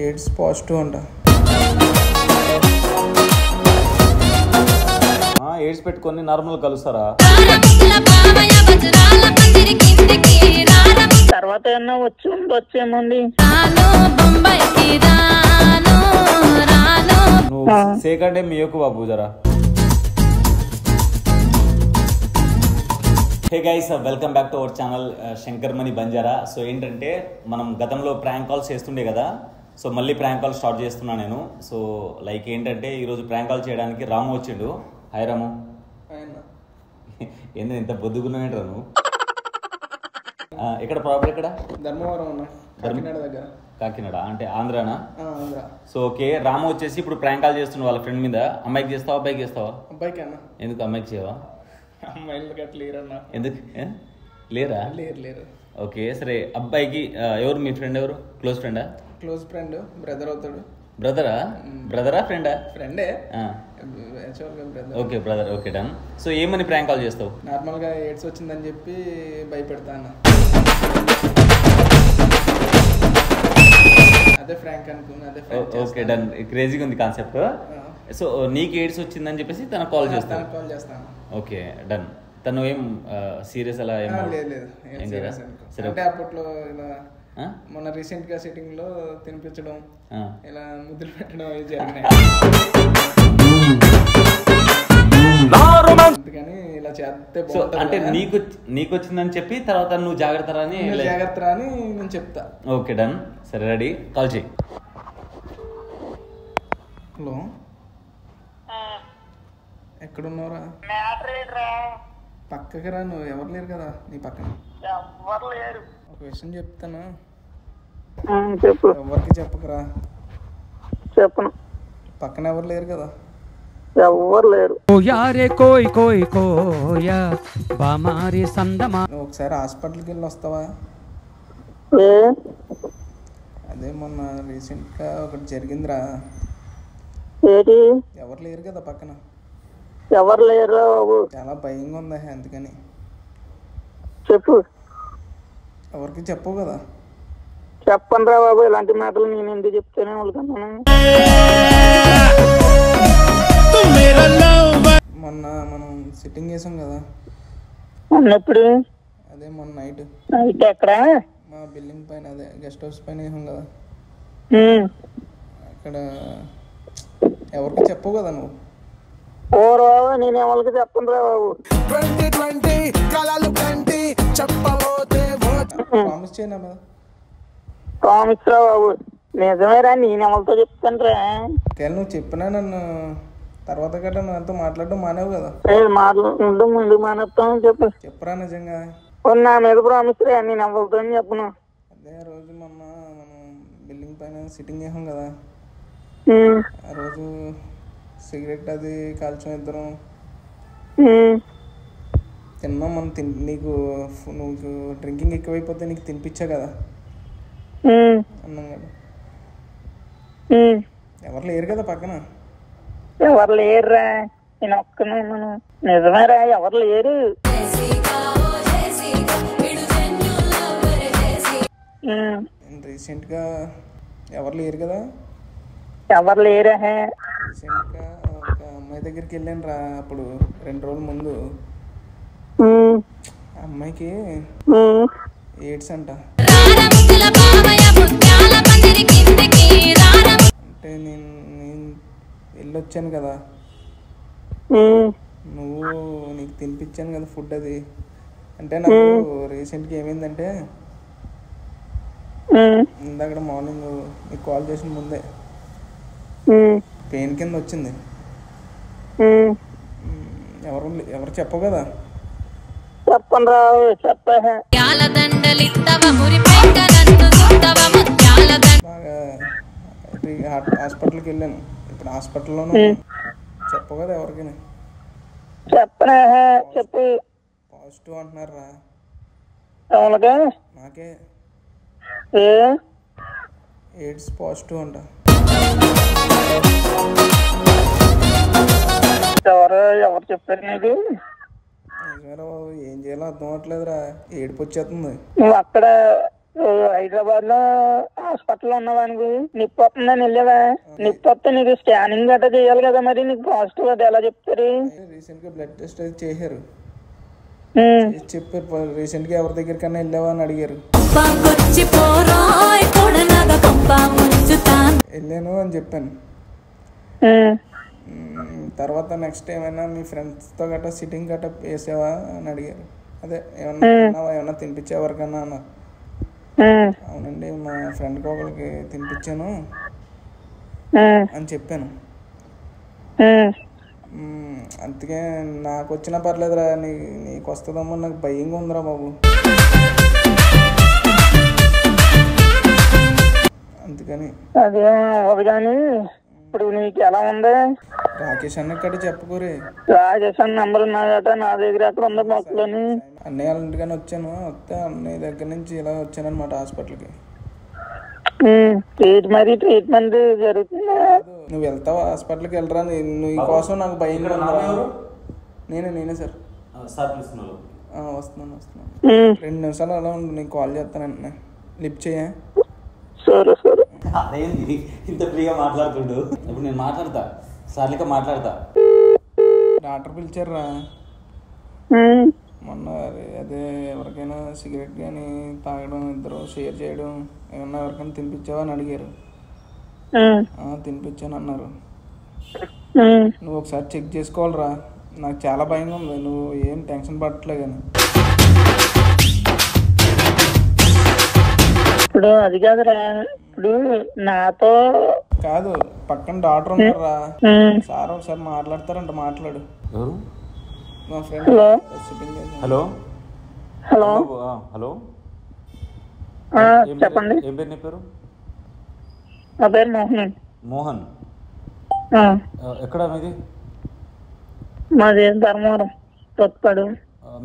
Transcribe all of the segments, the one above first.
AIDS positive అంట. AIDS పెట్టుకొని normal కలుస్తారా? తర్వాత ఏమన్నా వచ్చేముంది. నువ్వు సేకండే మీ యొక్క బాబు జరా. Hey guys, welcome back to our channel Shankar Mani Banjara. So ఏంటంటే మనం గతంలో ప్రాంక్ కాల్స్ చేస్తుండే కదా, సో మళ్ళీ ప్రాంక్ కాల్ స్టార్ట్ చేస్తున్నా నేను. సో లైక్ ఏంటంటే ఈరోజు ప్రాంక్ కాల్ చేయడానికి రాము వచ్చిండు. హాయ్ రాము. ఏంది ఇంత బొద్దుగున్నావేంట్రా నువ్వు? ఎక్కడ ప్రాపర్ ఎక్కడ? ధర్మవరం కాకినాడ దగ్గర. కాకినాడ అంటే ఆంధ్రానా? ఆంధ్ర. సో ఓకే, రాము వచ్చేసి ఇప్పుడు ప్రాంక్ కాల్ చేస్తున్నాడు వాళ్ళ ఫ్రెండ్ మీద. అమ్మాయికి చేస్తావా అబ్బాయికి చేస్తావా? అబ్బాయికి అన్న. ఎందుకు అమ్మాయికి చేయవా? అమ్మాయిలు గట్ల లేరన్నా. ఎందుకు లేరా? లేరు. ఓకే సరే, అబ్బాయికి ఎవరు మీ ఫ్రెండ్? ఎవరు క్లోజ్ ఫ్రెండా? క్లోజ్ ఫ్రెండ్, బ్రదర్ అవుతాడు. బ్రదరా ఫ్రెండా? ఫ్రెండే. Okay brother, okay done. So ఏమని ప్రాంక్ కాల్ చేస్తావు? నార్మల్గా ఎయిడ్స్ వచ్చిందని చెప్పి భయపెడతా అన్న. అదే ఫ్రాంక్ అనుకున్నా. అదే ఓకే డన్. క్రేజీగా ఉంది కాన్సెప్ట్. సో నీకు ఎయిడ్స్ వచ్చిందని చెప్పేసి తనకు కాల్ చేస్తాను. Okay done. తను ఏం సీరియస్ అలా ఏం లేదు. అంటే అప్పట్లో ఇలా మొన్న రీసెంట్ గా సిట్టింగ్ లో తినిపించడం, ఇలా ముద్దులు పెట్టడం అవి జరిగినాయి. అందుకని ఇలా చేస్తే అంటే నీకు వచ్చిందని చెప్పి తర్వాత నువ్వు జాగ్రత్త అని నేను చెప్తా. Okay done. సరే రెడీ, కాల్ చేయి. హలో, ఎక్కడున్నావురా? పక్కకి రా. నువ్వు ఎవరు లేరు కదా నీ పక్కన? ఒక విషయం చెప్తాను, చెప్పు. ఎవరికి చెప్పకరా. చెప్పను. పక్కన ఎవరు లేరు కదా? ఎవరు లేరు. నువ్వు ఒకసారి హాస్పిటల్కి వెళ్ళి వస్తావా? అదే మొన్న రీసెంట్ గా ఒకటి జరిగిందిరా. ఎవరు లేరు కదా పక్కన? ఎవరు లేరు. చాలా భయంగా ఉంది, అందుకని. చెప్పు. ఎవరికి చెప్పవు కదా? చెప్పను రా బాబు, ఇలాంటి మాటలు నేను ఎందుకు చెప్తేనే వాళ్ళకన్నాను. మొన్న మనం సిట్టింగ్ చేసాం కదా. అన్నప్పుడు అదే మొన్న నైట్ ఎక్కడ? మా బిల్డింగ్ పైన, అదే గెస్ట్ హౌస్ పైన వేసాం కదా. అక్కడ ఎవరికి చెప్పవు కదా నువ్వు? ఓ రావు, నేను ఎవరికి చెప్పను రా బాబు. ప్రామిస్ చేయనా? ప్రామిస్ రా బాబు, నిజమేరా. నేను ఎవరితో చెప్తాను రా? నువ్వు చెప్పినా నన్ను తర్వాత గట్రా నాతో మాట్లాడడం మానేవు కదా. ముందు మానేస్తాను. చెప్పరా నిజంగా? నా మీద ప్రామిస్ రా, నేను ఎవరితో చెప్పను. అదే ఆ రోజు మొన్న మనం బిల్డింగ్ పైన సిట్టింగ్ చేసాం కదా. ఆ రోజు సిగరెట్ అది కాల్చాం ఇద్దరం. తిన్నాం మనం. నీకు నువ్వు డ్రింకింగ్ ఎక్కువైపోతే నీకు తినిపించా కదా అన్నాం కదా. ఎవరు లేరు కదా పక్కన? ఎవరు లేరురా, నేను ఒక్కనే. నిజమేరా, ఎవరు లేరు. రీసెంట్ గా ఎవరు లేరు కదా? ఎవరు లేరా? రీసెంట్ గా ఒక అమ్మాయి దగ్గరికి వెళ్ళాను రా. అప్పుడు 2 రోజుల ముందు. అమ్మాయికి ఎయిడ్స్ అంట. అంటే నేను వెళ్ళొచ్చాను కదా, నీకు తినిపించాను కదా ఫుడ్ అది. అంటే నాకు రీసెంట్గా ఏమైందంటే, ఇందాక మార్నింగ్ నీకు కాల్ చేసిన ముందే పెయిన్ కింద వచ్చింది. ఎవరు చెప్పవు కదా? చెప్పండి రా. బాగా హాస్పిటల్కి వెళ్ళాను. ఇప్పుడు హాస్పిటల్లోనూ చెప్పవు కదా ఎవరికి? చెప్పనా? చెప్పు. పాజిటివ్ అంటున్నారు రా. నాకే ఎయిడ్స్ పాజిటివ్ అంట. ఎవరు చెప్పారు నీకు? ఏం చేయాలో అర్థం అవట్లేదురా. ఏడుపు వచ్చేస్తుంది. నువ్వు అక్కడ హైదరాబాద్ లో హాస్పిటల్ ఉన్నదానికి నిప్పు వస్తుందని వెళ్ళావా? నిప్పు వస్తే నీకు స్కానింగ్ గట్రా చేయాలి కదా, మరి నీకు పాజిటివ్ అది ఎలా చెప్తారు? రీసెంట్ గా బ్లడ్ టెస్ట్ అది చేశారు, ఉమ్, చెప్పారు. రీసెంట్ గా ఎవరి దగ్గరికన్నా వెళ్ళావా అని అడిగారు. వెళ్ళాను అని చెప్పాను. ఉమ్, తర్వాత నెక్స్ట్ ఏమైనా మీ ఫ్రెండ్స్తో గట్రా సిట్టింగ్ గట్రా వేసావా అని అడిగారు. అదే ఏమన్నా తిన్నావా, ఏమన్నా తినిపించా ఎవరికన్నా అన్నారు. ఉమ్, అవునండి, మా ఫ్రెండ్కి ఒకరికి తినిపించాను ఉమ్, అని చెప్పాను. ఉమ్. అందుకే నాకు వచ్చినా పర్లేదురా, నీకు వస్తుందమ్మో నాకు భయంగా ఉందిరా బాబు. అందుకని అదేం అవ్వదు కానీ ఇప్పుడు నీకు ఎలా ఉంది? రాకేష్ అన్న ఇక్కడ చెప్పుకోరే. రాజేష్ అన్న నంబర్ ఉన్నాదట నా దగ్గర, అక్కడ ఉంది మొక్కలని. అన్నయ్య వాళ్ళ ఇంటికని వచ్చాను, వస్తే అన్నయ్య దగ్గర నుంచి ఇలా వచ్చానమాట హాస్పిటల్కి. ట్రీట్మెంట్ జరుగుతుందా? నువ్వు వెళ్తావా హాస్పిటల్కి? వెళ్ళరా, నీ కోసం నాకు భయంగా ఉందిరా. నేనే సార్. వస్తున్నాను 2 నిమిషాలు అలా ఉండు, నీకు కాల్ చేస్తాను వెంటనే. లిఫ్ట్ చేయ. సరే సరే. అదేంది ఇంత ఫ్రీగా మాట్లాడుతుండు? ఇప్పుడు నేను మాట్లాడతా, సార్లిక మాట్లాడతా. డాక్టర్ పిలిచారా మొన్న. అదే ఎవరికైనా సిగరెట్ కానీ తాగడం, ఇద్దరు షేర్ చేయడం, ఏమన్నా ఎవరికైనా తినిపించావా అని అడిగారు. తినిపించాను అన్నారు. నువ్వు ఒకసారి చెక్ చేసుకోవాలరా, నాకు చాలా భయంగా ఉంది. నువ్వు ఏం టెన్షన్ పడట్లే కానీ. ఇప్పుడు అది కాదురా, ఇప్పుడు నాతో కాదు, పక్కన డాక్టర్ ఉన్నారా సార్, ఒకసారి మాట్లాడతారంట. మాట్లాడు. మా friend sitting. Hello hello hello, చెప్పండి. ఏం పేరు నీ పేరు? నా పేరు మోహన్. మోహన్. ఎక్కడ మీది? మాది ధర్మవరం తొత్పాడు.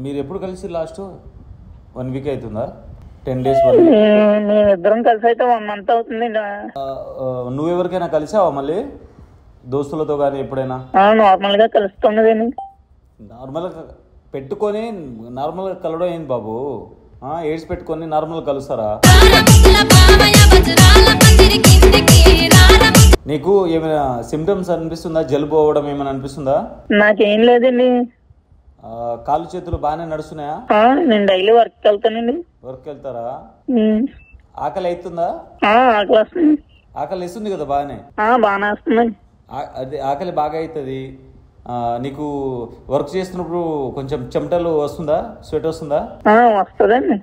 మీరు ఎప్పుడు కలిసి లాస్ట్ 1 వీక్ అవుతుందా? 10 days? మేమిద్దరం కలిసి అయితే 1 month అవుతుంది. నువ్వెవరికైనా కలిసావా మళ్ళీ దోస్తులతో కానీ ఎప్పుడైనా? నార్మల్ గా కలుస్తున్నది. నార్మల్గా పెట్టుకొని నార్మల్గా కలవడం ఏంది బాబు? ఎయిడ్స్ పెట్టుకొని నార్మల్గా కలుస్తారా? నీకు ఏమైనా సిమ్టమ్స్ అనిపిస్తుందా? జలుబు అవ్వడం ఏమైనా అనిపిస్తుందా? నాకేం లేదండి. కాళ్ళు చేతులు బాగానే నడుస్తున్నాయా? నేను డైలీ వర్క్ వెళ్తానండి. వర్క్ వెళ్తారా? ఆకలి అవుతుందా? ఆకలి వస్తుంది. ఆకలి వేస్తుంది కదా బాగానే? బాగానే వస్తుందండి. అదే ఆకలి బాగా అవుతుంది. నీకు వర్క్ చేస్తున్నప్పుడు కొంచెం చెమటలు వస్తుందా? స్వెట్ వస్తుందా? వస్తుందండి.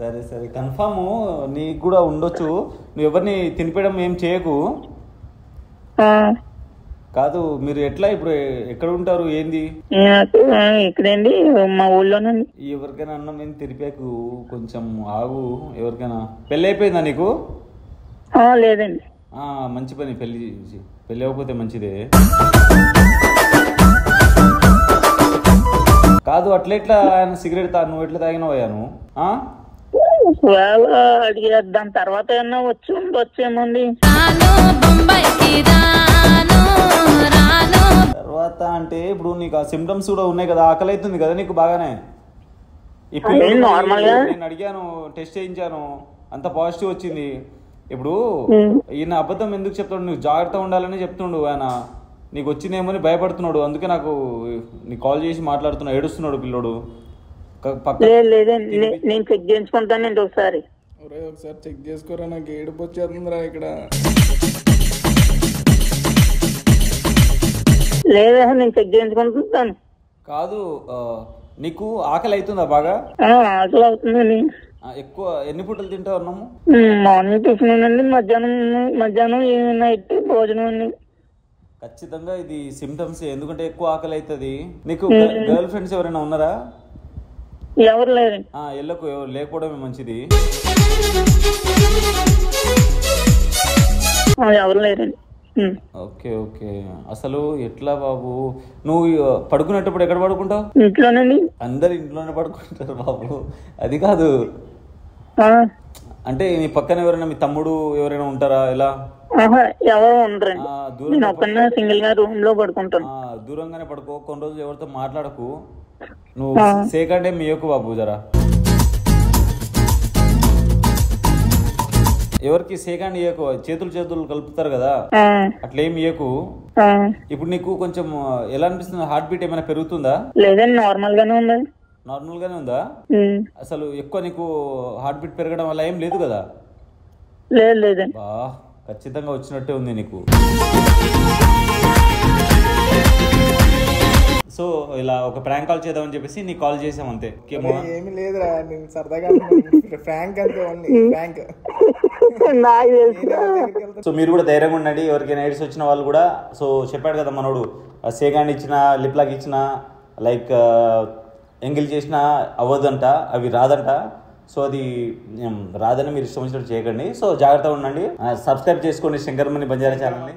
సరే సరే, కన్ఫామ్ నీకు కూడా ఉండొచ్చు. నువ్వు ఎవరిని తినిపించడం ఏం చేయకు. కాదు, మీరు ఎట్లా ఇప్పుడు ఎక్కడ ఉంటారు ఏంది? ఇక్కడండి, మా ఊళ్ళోనండి. ఎవరికైనా అన్నం ఏం తిరిపాకు, కొంచెం ఆగు. ఎవరికైనా పెళ్ళి అయిపోయిందా నీకు? లేదండి. మంచి పని, పెళ్ళి అవ్వకపోతే మంచిదే. కాదు, అట్లెట్లా ఆయన సిగరెట్ నువ్వు ఎట్లా తాగినవయ్యాను? అడిగే దాని తర్వాత ఏమన్నా వచ్చేమోండి. తర్వాత అంటే ఇప్పుడు నీకు ఆ సిమ్టమ్స్ కూడా ఉన్నాయి కదా, ఆకలి అవుతుంది కదా నీకు బాగానే. ఇప్పుడు నేను అడిగాను, టెస్ట్ చేయించాను, అంత పాజిటివ్ వచ్చింది. ఇప్పుడు ఈయన అబద్ధం ఎందుకు చెప్తాడు? నువ్వు జాగ్రత్త ఉండాలని చెప్తుండు ఆయన. నీకు వచ్చిందేమని భయపడుతున్నాడు, అందుకే నాకు నీకు కాల్ చేసి మాట్లాడుతున్నా. ఏడుస్తున్నాడు పిల్లోడు. నేను చెక్ చేయించుకుంటానండి ఒకసారి. ఒకసారి చెక్ చేసుకోరా, నాకు ఏడుపు వచ్చేస్తుందిరా ఇక్కడ. లేదా నేను చెక్ చేయించుకుంటాను. కాదు, నీకు ఆకలి అవుతుందా బాగా? ఆకలి అవుతుందండి. ఎక్కువ ఎన్ని పూటలు తింటావు అన్నాము? మార్నింగ్ టిఫిన్ అండి, మధ్యాహ్నం నైట్ భోజనం అండి. ఖచ్చితంగా ఇది సిమ్టమ్స్. ఎందుకంటే ఎక్కువ ఆకలి అవుతుంది. నీకు గర్ల్ ఫ్రెండ్స్ ఎవరైనా ఉన్నారా? ఎవరు లేరండి. ఎల్లకు, లేకపోవడమే మంచిది. ఎవరు లేరండి. Okay okay. అసలు ఎట్లా బాబు, నువ్వు పడుకునేటప్పుడు ఎక్కడ పడుకుంటావు? ఇంట్లోనండి. అందరు ఇంట్లోనే పడుకుంటారు బాబు. అది కాదు, అంటే నీ పక్కన ఎవరైనా మీ తమ్ముడు ఎవరైనా ఉంటారా? ఎలా? ఎవరు ఉండరండి. సింగిల్ గా రూమ్ లో పడుకుంటాను. దూరంగానే పడుకో. కొన్ని రోజులు ఎవరితో మాట్లాడకు. నువ్వు సేకండే మీ యొక్క బాబు జరా. ఎవరికి సేకాండ్ ఇయ్యకు, చేతులు కలుపుతారు కదా, ఆ, అట్లేం ఇయ్యకు. ఆ. ఇప్పుడు నీకు కొంచెం ఎలా అనిపిస్తుంది? హార్ట్ బీట్ ఏమైనా పెరుగుతుందా? లేదండి, నార్మల్ గానే ఉంది. నార్మల్ గానే ఉందా? ఉమ్. అసలు ఎక్కువ నీకు హార్ట్ బీట్ పెరగడం వల్ల ఏం లేదు కదా? లేదండి. బా, ఖచ్చితంగా వచ్చినట్టే ఉంది నీకు. సో ఇలా ఒక ప్రాంక్ కాల్ చేద్దామని చెప్పేసి నీకు కాల్ చేసాం అంతే. ఏమి లేదురా, నేను సరదాగా ఫ్రాంక్ అంతే, ఓన్లీ ఫ్రాంక్. నాకు తెలుసు. సో మీరు కూడా ధైర్యంగా ఉండండి. ఎవరికైనా ఎయిడ్స్ వచ్చిన వాళ్ళు కూడా, సో చెప్పాడు కదా మనోడు, సేగాండ్ ఇచ్చిన, లిప్ లాక్ ఇచ్చిన, లైక్ ఎంగిల్ చేసినా అవ్వదంట, అవి రాదంట. సో అది రాదని మీరు ఇష్టం వచ్చినట్టు చేయకండి. సో జాగ్రత్తగా ఉండండి. సబ్స్క్రైబ్ చేసుకోండి శంకర్ మణి బంజారా ఛానల్ని.